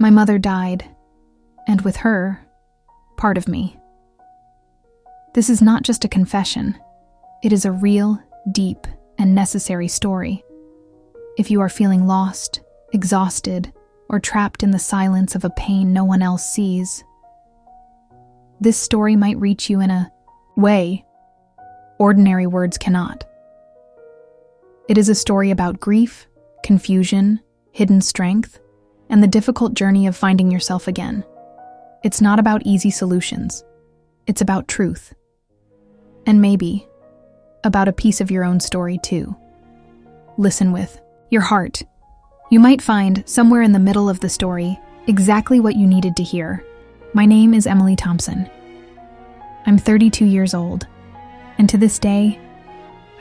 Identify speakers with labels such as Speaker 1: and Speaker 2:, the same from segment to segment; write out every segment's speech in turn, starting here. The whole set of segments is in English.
Speaker 1: My mother died, and with her, part of me. This is not just a confession. It is a real, deep, and necessary story. If you are feeling lost, exhausted, or trapped in the silence of a pain no one else sees, this story might reach you in a way ordinary words cannot. It is a story about grief, confusion, hidden strength, and the difficult journey of finding yourself again. It's not about easy solutions. It's about truth. And maybe about a piece of your own story too. Listen with your heart. You might find, somewhere in the middle of the story, exactly what you needed to hear. My name is Emily Thompson. I'm 32 years old, and to this day,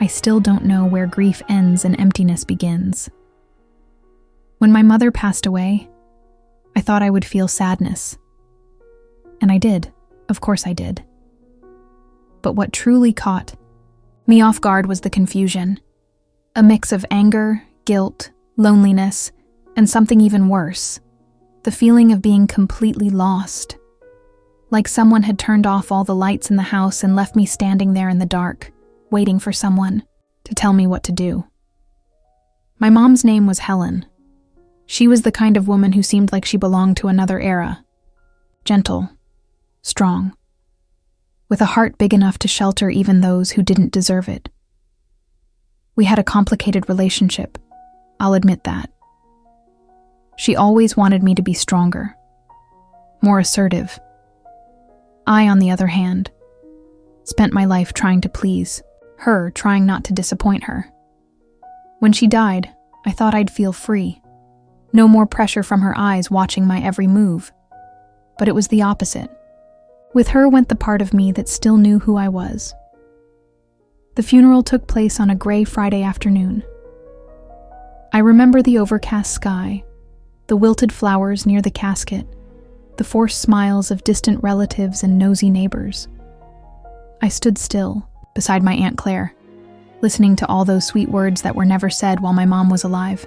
Speaker 1: I still don't know where grief ends and emptiness begins. When my mother passed away, I thought I would feel sadness. And I did. Of course I did. But what truly caught me off guard was the confusion. A mix of anger, guilt, loneliness, and something even worse, the feeling of being completely lost. Like someone had turned off all the lights in the house and left me standing there in the dark, waiting for someone to tell me what to do. My mom's name was Helen. She was the kind of woman who seemed like she belonged to another era. Gentle, strong, with a heart big enough to shelter even those who didn't deserve it. We had a complicated relationship, I'll admit that. She always wanted me to be stronger, more assertive. I, on the other hand, spent my life trying to please her, trying not to disappoint her. When she died, I thought I'd feel free. No more pressure from her eyes watching my every move. But it was the opposite. With her went the part of me that still knew who I was. The funeral took place on a gray Friday afternoon. I remember the overcast sky, the wilted flowers near the casket, the forced smiles of distant relatives and nosy neighbors. I stood still, beside my Aunt Claire, listening to all those sweet words that were never said while my mom was alive.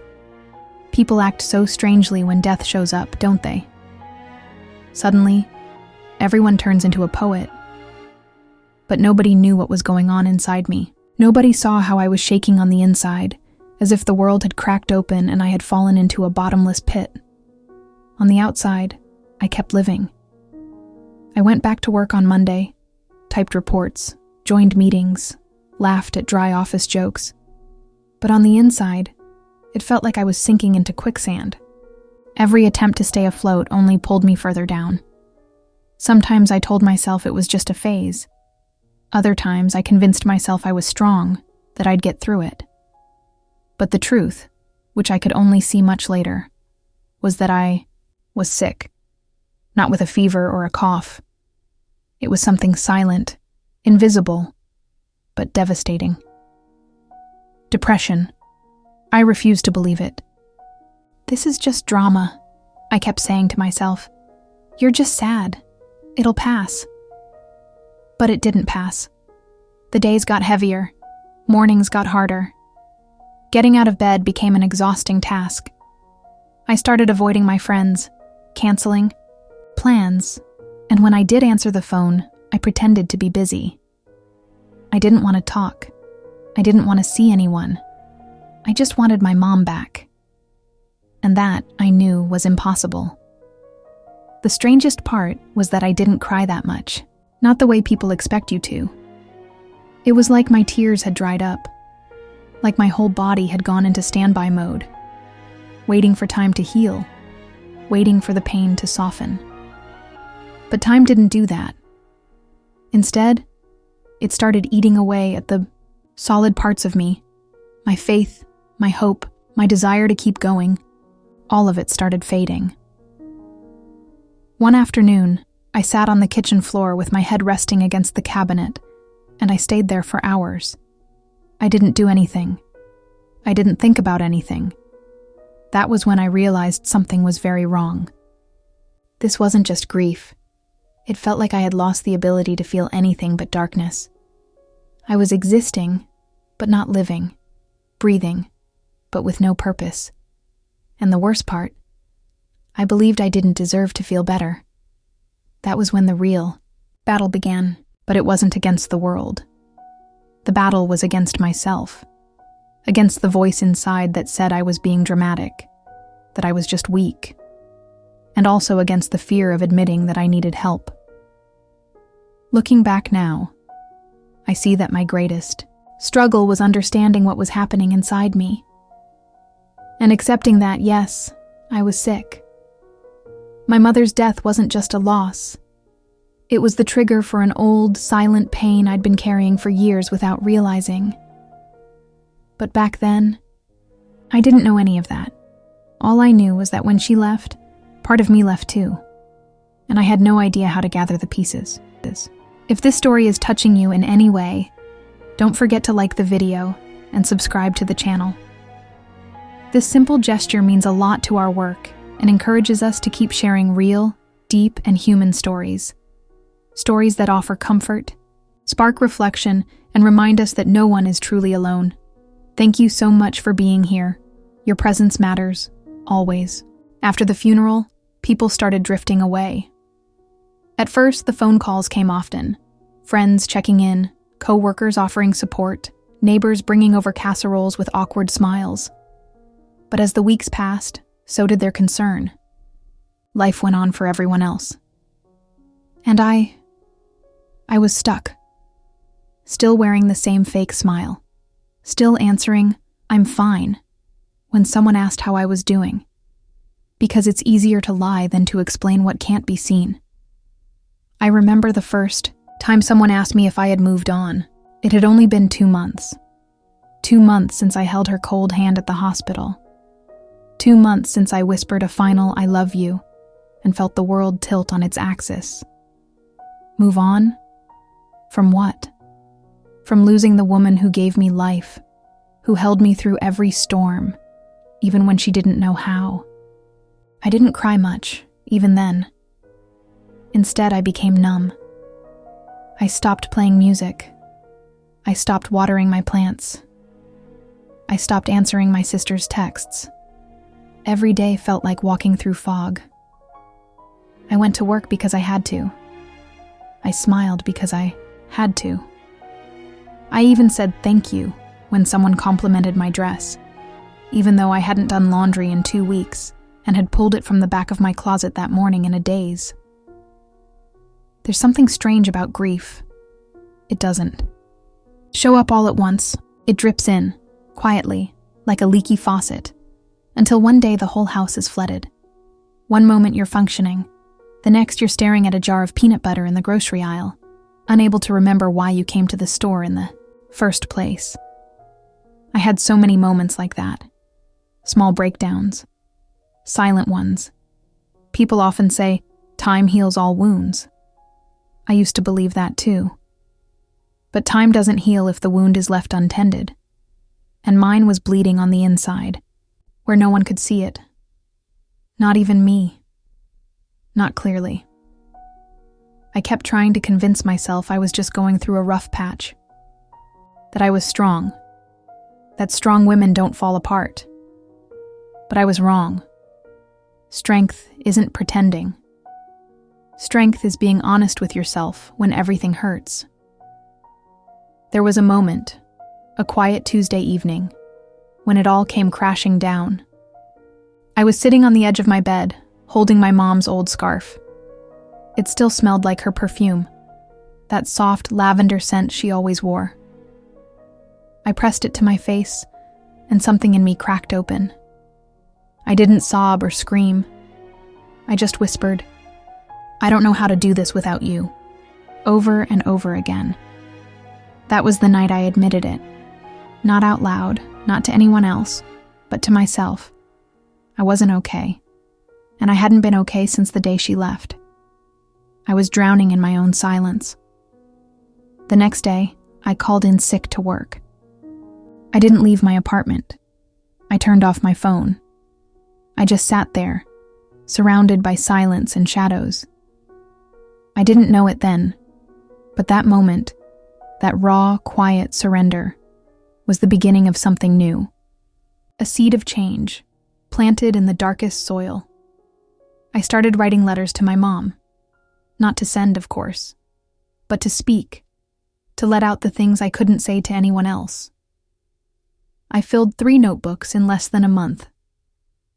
Speaker 1: People act so strangely when death shows up, don't they? Suddenly, everyone turns into a poet. But nobody knew what was going on inside me. Nobody saw how I was shaking on the inside, as if the world had cracked open and I had fallen into a bottomless pit. On the outside, I kept living. I went back to work on Monday, typed reports, joined meetings, laughed at dry office jokes. But on the inside, it felt like I was sinking into quicksand. Every attempt to stay afloat only pulled me further down. Sometimes I told myself it was just a phase. Other times I convinced myself I was strong, that I'd get through it. But the truth, which I could only see much later, was that I was sick. Not with a fever or a cough. It was something silent, invisible, but devastating. Depression. I refused to believe it. This is just drama, I kept saying to myself. You're just sad. It'll pass. But it didn't pass. The days got heavier. Mornings got harder. Getting out of bed became an exhausting task. I started avoiding my friends, canceling plans, and when I did answer the phone, I pretended to be busy. I didn't want to talk. I didn't want to see anyone. I just wanted my mom back. And that, I knew, was impossible. The strangest part was that I didn't cry that much, not the way people expect you to. It was like my tears had dried up, like my whole body had gone into standby mode, waiting for time to heal, waiting for the pain to soften. But time didn't do that. Instead, it started eating away at the solid parts of me, my faith, my hope, my desire to keep going. All of it started fading. One afternoon, I sat on the kitchen floor with my head resting against the cabinet, and I stayed there for hours. I didn't do anything. I didn't think about anything. That was when I realized something was very wrong. This wasn't just grief. It felt like I had lost the ability to feel anything but darkness. I was existing, but not living, breathing, but with no purpose. And the worst part, I believed I didn't deserve to feel better. That was when the real battle began, but it wasn't against the world. The battle was against myself, against the voice inside that said I was being dramatic, that I was just weak, and also against the fear of admitting that I needed help. Looking back now, I see that my greatest struggle was understanding what was happening inside me, and accepting that, yes, I was sick. My mother's death wasn't just a loss. It was the trigger for an old, silent pain I'd been carrying for years without realizing. But back then, I didn't know any of that. All I knew was that when she left, part of me left too, and I had no idea how to gather the pieces. If this story is touching you in any way, don't forget to like the video and subscribe to the channel. This simple gesture means a lot to our work and encourages us to keep sharing real, deep, and human stories. Stories that offer comfort, spark reflection, and remind us that no one is truly alone. Thank you so much for being here. Your presence matters, always. After the funeral, people started drifting away. At first, the phone calls came often. Friends checking in, co-workers offering support, neighbors bringing over casseroles with awkward smiles. But as the weeks passed, so did their concern. Life went on for everyone else. And I was stuck. Still wearing the same fake smile. Still answering, "I'm fine," when someone asked how I was doing. Because it's easier to lie than to explain what can't be seen. I remember the first time someone asked me if I had moved on. It had only been 2 months. 2 months since I held her cold hand at the hospital. 2 months since I whispered a final "I love you" and felt the world tilt on its axis. Move on? From what? From losing the woman who gave me life, who held me through every storm, even when she didn't know how. I didn't cry much, even then. Instead, I became numb. I stopped playing music. I stopped watering my plants. I stopped answering my sister's texts. Every day felt like walking through fog. I went to work because I had to. I smiled because I had to. I even said thank you when someone complimented my dress, even though I hadn't done laundry in 2 weeks and had pulled it from the back of my closet that morning in a daze. There's something strange about grief. It doesn't show up all at once. It drips in, quietly, like a leaky faucet, until one day the whole house is flooded. One moment you're functioning, the next you're staring at a jar of peanut butter in the grocery aisle, unable to remember why you came to the store in the first place. I had so many moments like that. Small breakdowns. Silent ones. People often say, time heals all wounds. I used to believe that too. But time doesn't heal if the wound is left untended. And mine was bleeding on the inside, where no one could see it. Not even me. Not clearly. I kept trying to convince myself I was just going through a rough patch. That I was strong. That strong women don't fall apart. But I was wrong. Strength isn't pretending. Strength is being honest with yourself when everything hurts. There was a moment, a quiet Tuesday evening, when it all came crashing down. I was sitting on the edge of my bed, holding my mom's old scarf. It still smelled like her perfume, that soft lavender scent she always wore. I pressed it to my face, and something in me cracked open. I didn't sob or scream. I just whispered, "I don't know how to do this without you," over and over again. That was the night I admitted it. Not out loud, not to anyone else, but to myself. I wasn't okay. And I hadn't been okay since the day she left. I was drowning in my own silence. The next day, I called in sick to work. I didn't leave my apartment. I turned off my phone. I just sat there, surrounded by silence and shadows. I didn't know it then, but that moment, that raw, quiet surrender, was the beginning of something new. A seed of change, planted in the darkest soil. I started writing letters to my mom. Not to send, of course, but to speak, to let out the things I couldn't say to anyone else. I filled 3 notebooks in less than a month.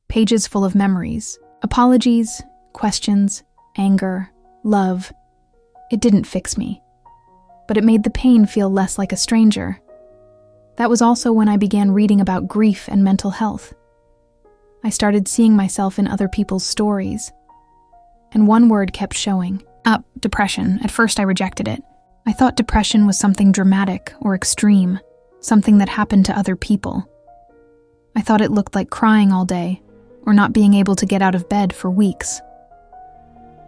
Speaker 1: Pages full of memories, apologies, questions, anger, love. It didn't fix me, but it made the pain feel less like a stranger. That was also when I began reading about grief and mental health. I started seeing myself in other people's stories. And one word kept showing. Depression. At first I rejected it. I thought depression was something dramatic or extreme, something that happened to other people. I thought it looked like crying all day, or not being able to get out of bed for weeks.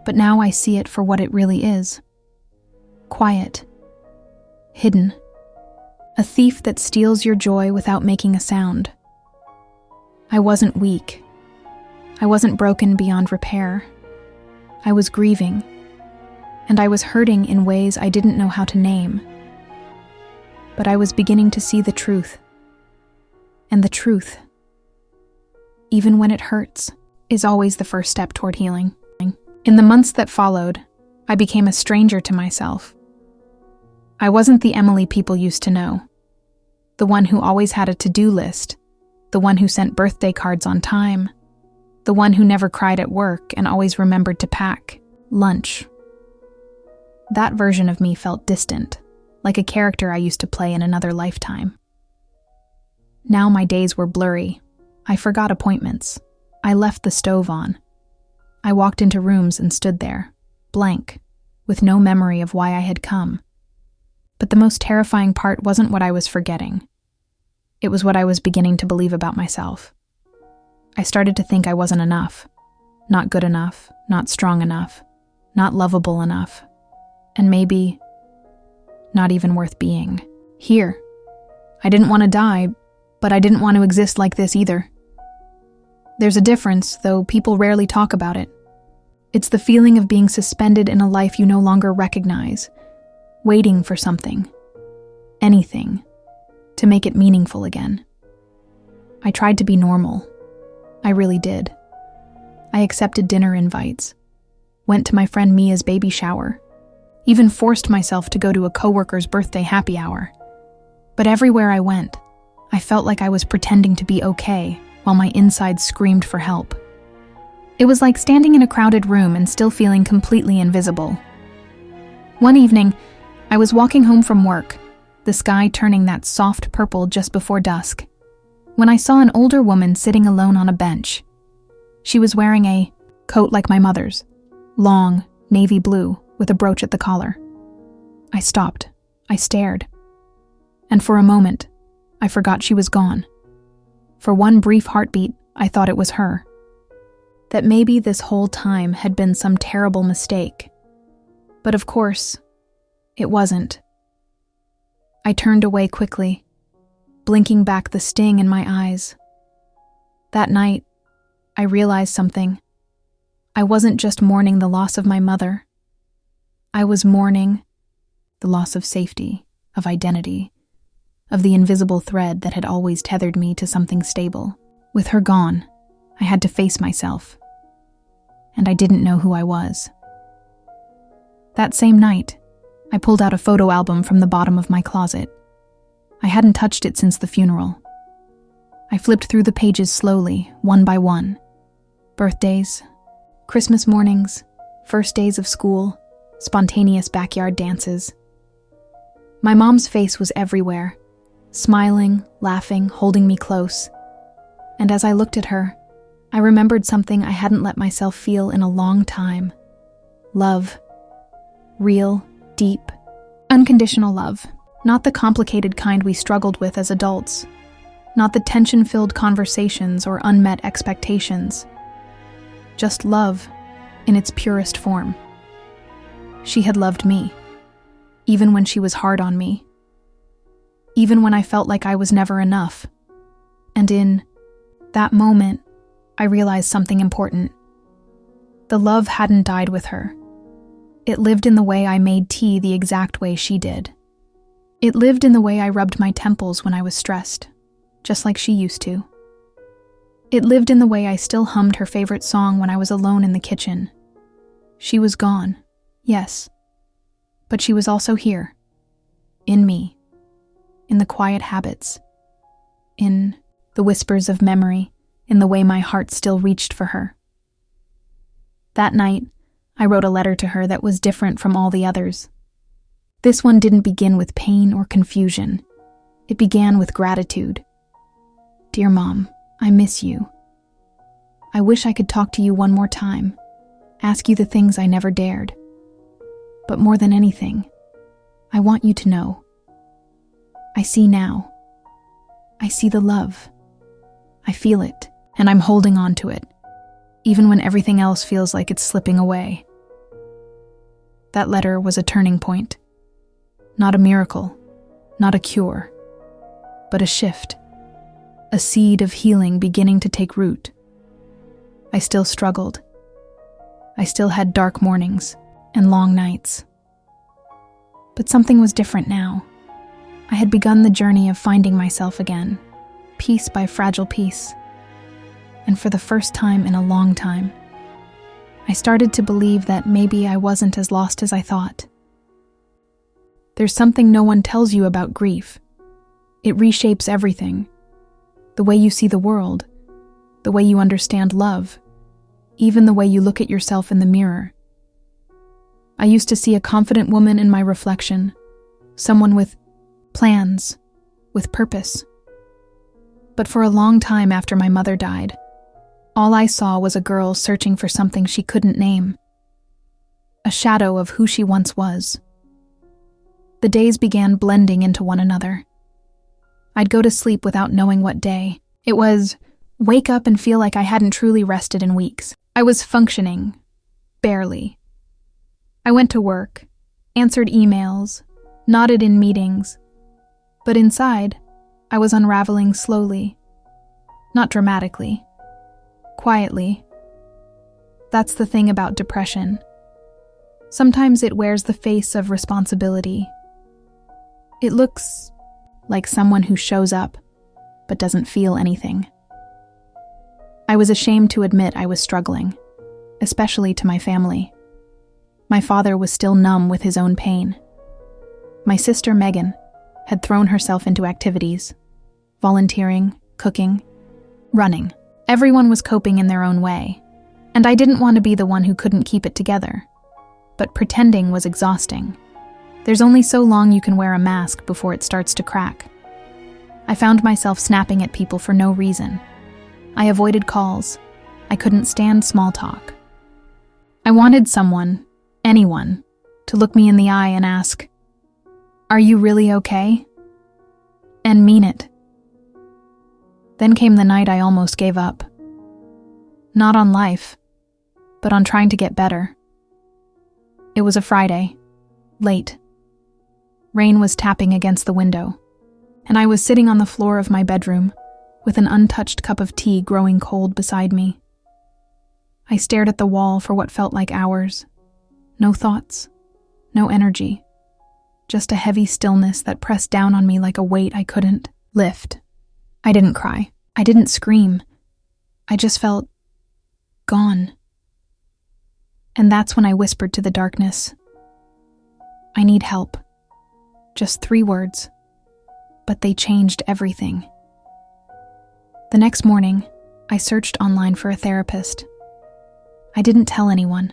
Speaker 1: But now I see it for what it really is. Quiet. Hidden. A thief that steals your joy without making a sound. I wasn't weak. I wasn't broken beyond repair. I was grieving, and I was hurting in ways I didn't know how to name. But I was beginning to see the truth. And the truth, even when it hurts, is always the first step toward healing. In the months that followed, I became a stranger to myself. I wasn't the Emily people used to know, the one who always had a to-do list, the one who sent birthday cards on time, the one who never cried at work and always remembered to pack lunch. That version of me felt distant, like a character I used to play in another lifetime. Now my days were blurry. I forgot appointments. I left the stove on. I walked into rooms and stood there, blank, with no memory of why I had come. But the most terrifying part wasn't what I was forgetting. It was what I was beginning to believe about myself. I started to think I wasn't enough, not good enough, not strong enough, not lovable enough, and maybe not even worth being. Here. I didn't want to die, but I didn't want to exist like this either. There's a difference, though people rarely talk about it. It's the feeling of being suspended in a life you no longer recognize, waiting for something, anything, to make it meaningful again. I tried to be normal. I really did. I accepted dinner invites, went to my friend Mia's baby shower, even forced myself to go to a coworker's birthday happy hour. But everywhere I went, I felt like I was pretending to be okay while my insides screamed for help. It was like standing in a crowded room and still feeling completely invisible. One evening, I was walking home from work, the sky turning that soft purple just before dusk, when I saw an older woman sitting alone on a bench. She was wearing a coat like my mother's, long, navy blue, with a brooch at the collar. I stopped. I stared. And for a moment, I forgot she was gone. For one brief heartbeat, I thought it was her. That maybe this whole time had been some terrible mistake. But of course, it wasn't. I turned away quickly, blinking back the sting in my eyes. That night, I realized something. I wasn't just mourning the loss of my mother. I was mourning the loss of safety, of identity, of the invisible thread that had always tethered me to something stable. With her gone, I had to face myself, and I didn't know who I was. That same night, I pulled out a photo album from the bottom of my closet. I hadn't touched it since the funeral. I flipped through the pages slowly, one by one. Birthdays, Christmas mornings, first days of school, spontaneous backyard dances. My mom's face was everywhere, smiling, laughing, holding me close. And as I looked at her, I remembered something I hadn't let myself feel in a long time. Love. Real, deep, unconditional love. Not the complicated kind we struggled with as adults. Not the tension-filled conversations or unmet expectations. Just love, in its purest form. She had loved me, even when she was hard on me. Even when I felt like I was never enough. And in that moment, I realized something important. The love hadn't died with her. It lived in the way I made tea the exact way she did. It lived in the way I rubbed my temples when I was stressed, just like she used to. It lived in the way I still hummed her favorite song when I was alone in the kitchen. She was gone, yes, but she was also here, in me, in the quiet habits, in the whispers of memory, in the way my heart still reached for her. That night, I wrote a letter to her that was different from all the others. This one didn't begin with pain or confusion. It began with gratitude. Dear Mom, I miss you. I wish I could talk to you one more time, ask you the things I never dared. But more than anything, I want you to know. I see now. I see the love. I feel it, and I'm holding on to it, even when everything else feels like it's slipping away. That letter was a turning point. Not a miracle, not a cure, but a shift. A seed of healing beginning to take root. I still struggled. I still had dark mornings and long nights. But something was different now. I had begun the journey of finding myself again, piece by fragile piece. And for the first time in a long time, I started to believe that maybe I wasn't as lost as I thought. There's something no one tells you about grief. It reshapes everything. The way you see the world, the way you understand love, even the way you look at yourself in the mirror. I used to see a confident woman in my reflection, someone with plans, with purpose. But for a long time after my mother died, all I saw was a girl searching for something she couldn't name, a shadow of who she once was. The days began blending into one another. I'd go to sleep without knowing what day. It was wake up and feel like I hadn't truly rested in weeks. I was functioning, barely. I went to work, answered emails, nodded in meetings, but inside, I was unraveling slowly, not dramatically, quietly. That's the thing about depression. Sometimes it wears the face of responsibility. It looks like someone who shows up, but doesn't feel anything. I was ashamed to admit I was struggling, especially to my family. My father was still numb with his own pain. My sister, Megan, had thrown herself into activities, volunteering, cooking, running. Everyone was coping in their own way, and I didn't want to be the one who couldn't keep it together. But pretending was exhausting. There's only so long you can wear a mask before it starts to crack. I found myself snapping at people for no reason. I avoided calls. I couldn't stand small talk. I wanted someone, anyone, to look me in the eye and ask, "Are you really okay?" And mean it. Then came the night I almost gave up. Not on life, but on trying to get better. It was a Friday, late. Rain was tapping against the window, and I was sitting on the floor of my bedroom with an untouched cup of tea growing cold beside me. I stared at the wall for what felt like hours. No thoughts, no energy, just a heavy stillness that pressed down on me like a weight I couldn't lift. I didn't cry. I didn't scream. I just felt gone. And that's when I whispered to the darkness, "I need help." Just 3 words, but they changed everything. The next morning, I searched online for a therapist. I didn't tell anyone.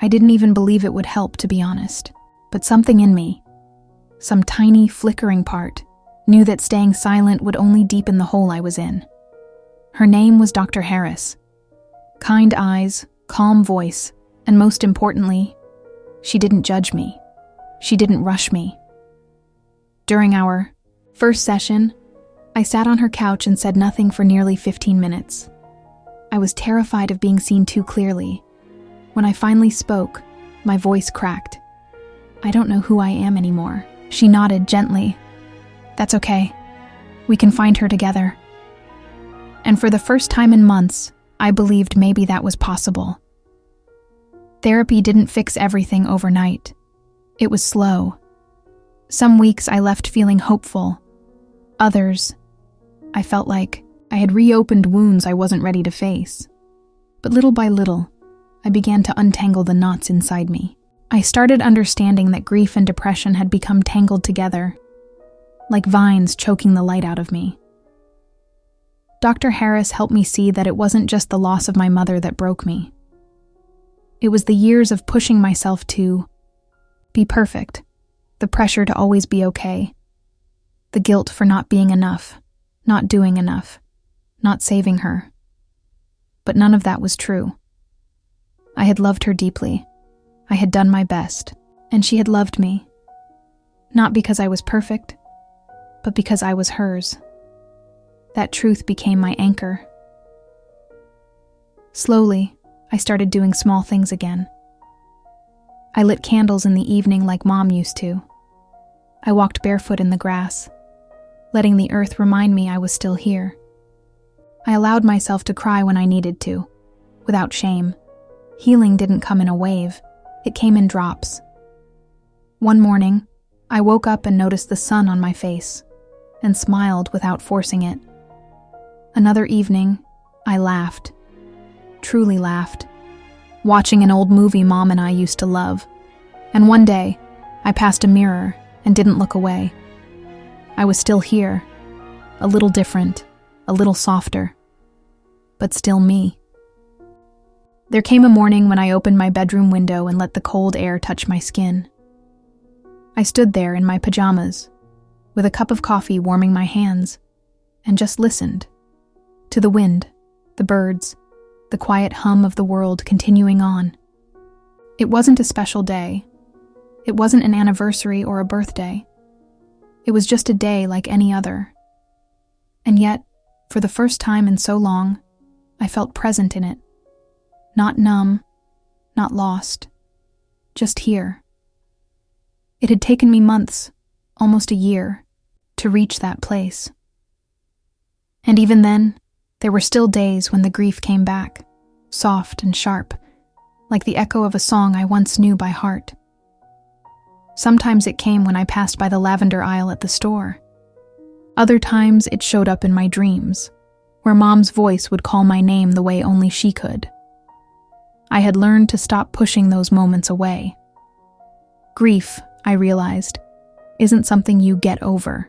Speaker 1: I didn't even believe it would help, to be honest. But something in me, some tiny flickering part, knew that staying silent would only deepen the hole I was in. Her name was Dr. Harris. Kind eyes, calm voice, and most importantly, she didn't judge me. She didn't rush me. During our first session, I sat on her couch and said nothing for nearly 15 minutes. I was terrified of being seen too clearly. When I finally spoke, my voice cracked. "I don't know who I am anymore." She nodded gently. "That's okay. We can find her together." And for the first time in months, I believed maybe that was possible. Therapy didn't fix everything overnight. It was slow. Some weeks I left feeling hopeful. Others, I felt like I had reopened wounds I wasn't ready to face. But little by little, I began to untangle the knots inside me. I started understanding that grief and depression had become tangled together, like vines choking the light out of me. Dr. Harris helped me see that it wasn't just the loss of my mother that broke me. It was the years of pushing myself to be perfect, the pressure to always be okay, the guilt for not being enough, not doing enough, not saving her. But none of that was true. I had loved her deeply. I had done my best, and she had loved me. Not because I was perfect, but because I was hers. That truth became my anchor. Slowly, I started doing small things again. I lit candles in the evening like Mom used to. I walked barefoot in the grass, letting the earth remind me I was still here. I allowed myself to cry when I needed to, without shame. Healing didn't come in a wave, it came in drops. One morning, I woke up and noticed the sun on my face, and smiled without forcing it. Another evening, I laughed, truly laughed, watching an old movie Mom and I used to love. And one day, I passed a mirror and didn't look away. I was still here, a little different, a little softer, but still me. There came a morning when I opened my bedroom window and let the cold air touch my skin. I stood there in my pajamas, with a cup of coffee warming my hands, and just listened to the wind, the birds, the quiet hum of the world continuing on. It wasn't a special day. It wasn't an anniversary or a birthday. It was just a day like any other. And yet, for the first time in so long, I felt present in it. Not numb, not lost, just here. It had taken me months, almost a year, to reach that place. And even then, there were still days when the grief came back, soft and sharp, like the echo of a song I once knew by heart. Sometimes it came when I passed by the lavender aisle at the store. Other times it showed up in my dreams, where Mom's voice would call my name the way only she could. I had learned to stop pushing those moments away. Grief, I realized, isn't something you get over.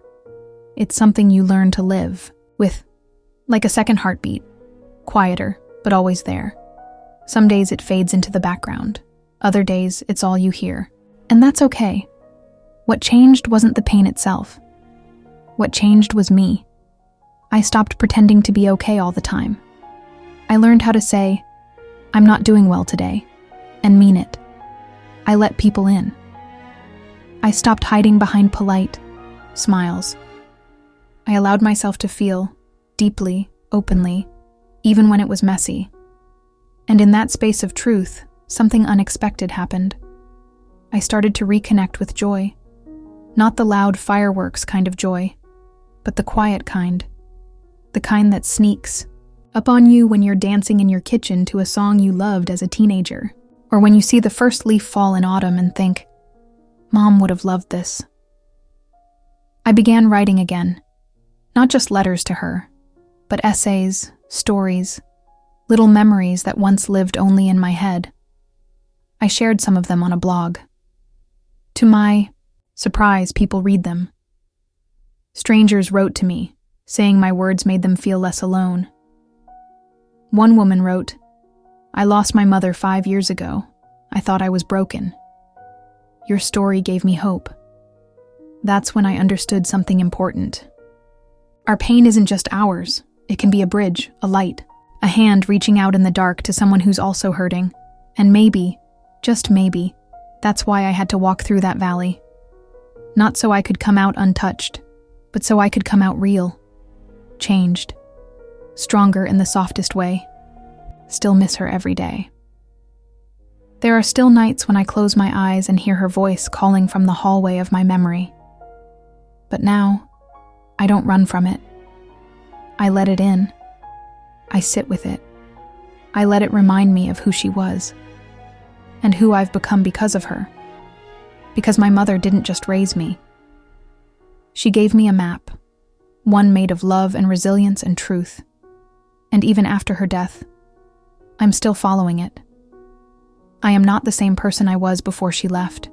Speaker 1: It's something you learn to live with, like a second heartbeat, quieter, but always there. Some days it fades into the background. Other days it's all you hear. And that's okay. What changed wasn't the pain itself. What changed was me. I stopped pretending to be okay all the time. I learned how to say, "I'm not doing well today," and mean it. I let people in. I stopped hiding behind polite smiles. I allowed myself to feel, deeply, openly, even when it was messy. And in that space of truth, something unexpected happened. I started to reconnect with joy. Not the loud fireworks kind of joy, but the quiet kind. The kind that sneaks up on you when you're dancing in your kitchen to a song you loved as a teenager, or when you see the first leaf fall in autumn and think, "Mom would have loved this." I began writing again, not just letters to her, but essays, stories, little memories that once lived only in my head. I shared some of them on a blog. To my surprise, people read them. Strangers wrote to me, saying my words made them feel less alone. One woman wrote, "I lost my mother 5 years ago. I thought I was broken. Your story gave me hope." That's when I understood something important. Our pain isn't just ours. It can be a bridge, a light, a hand reaching out in the dark to someone who's also hurting. And maybe, just maybe, that's why I had to walk through that valley. Not so I could come out untouched, but so I could come out real, changed, stronger in the softest way. Still miss her every day. There are still nights when I close my eyes and hear her voice calling from the hallway of my memory. But now, I don't run from it. I let it in. I sit with it. I let it remind me of who she was, and who I've become because of her. Because my mother didn't just raise me. She gave me a map, one made of love and resilience and truth. And even after her death, I'm still following it. I am not the same person I was before she left.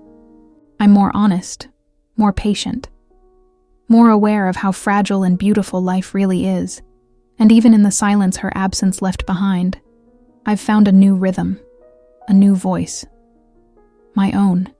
Speaker 1: I'm more honest, more patient, more aware of how fragile and beautiful life really is. And even in the silence her absence left behind, I've found a new rhythm, a new voice, my own.